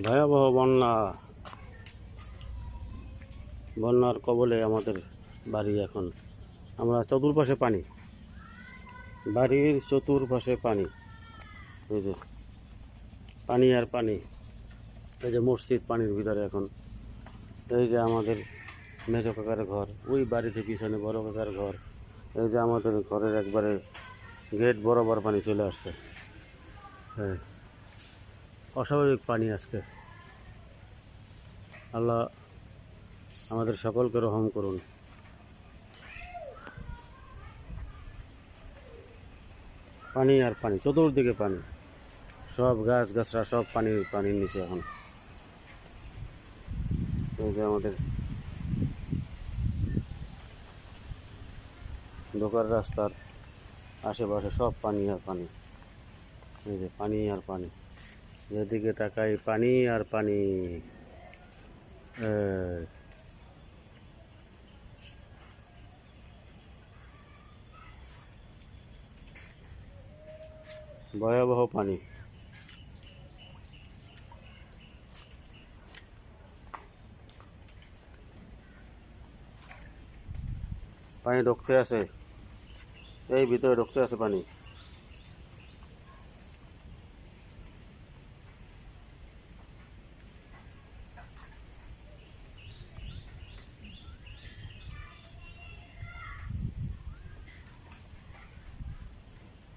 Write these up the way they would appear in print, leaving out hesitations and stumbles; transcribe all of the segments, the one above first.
ভয়াবহ বন্যার কবলে আমাদের বাড়ি। এখন আমরা চতুর্পাশে পানি, বাড়ির চতুর্পাশে পানি। এই যে পানি আর পানি। এই যে মসজিদ পানির ভিতরে এখন। এই যে আমাদের মেজ কাকার ঘর, ওই বাড়িতে পিছনে বড় কাকার ঘর। এই যে আমাদের ঘরের একবারে গেট বরাবর পানি চলে আসছে। হ্যাঁ, অস্বাভাবিক পানি আজকে। আল্লাহ আমাদের সকলকে রহম করুন। পানি আর পানি, চতুর্দিকে পানি, সব গাছ গাছরা সব পানির নিচে এখন। এই যে আমাদের ঢোকার রাস্তার আশেপাশে সব পানি আর পানি। এই যে পানি আর পানি, যেদিকে তাকাই পানি আর পানি। ভয়াবহ পানি। পানি ঢুকতে আছে, এই ভিতরে ঢুকতে আছে পানি।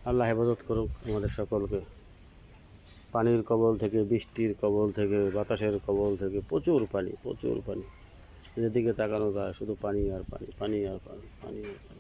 আল্লাহ হেফাজত করুক আমাদের সকলকে পানির কবল থেকে, বৃষ্টির কবল থেকে, বাতাসের কবল থেকে। প্রচুর পানি, প্রচুর পানি। যেদিকে তাকানো যায় শুধু পানি আর পানি, পানি আর পানি, পানি আর পানি।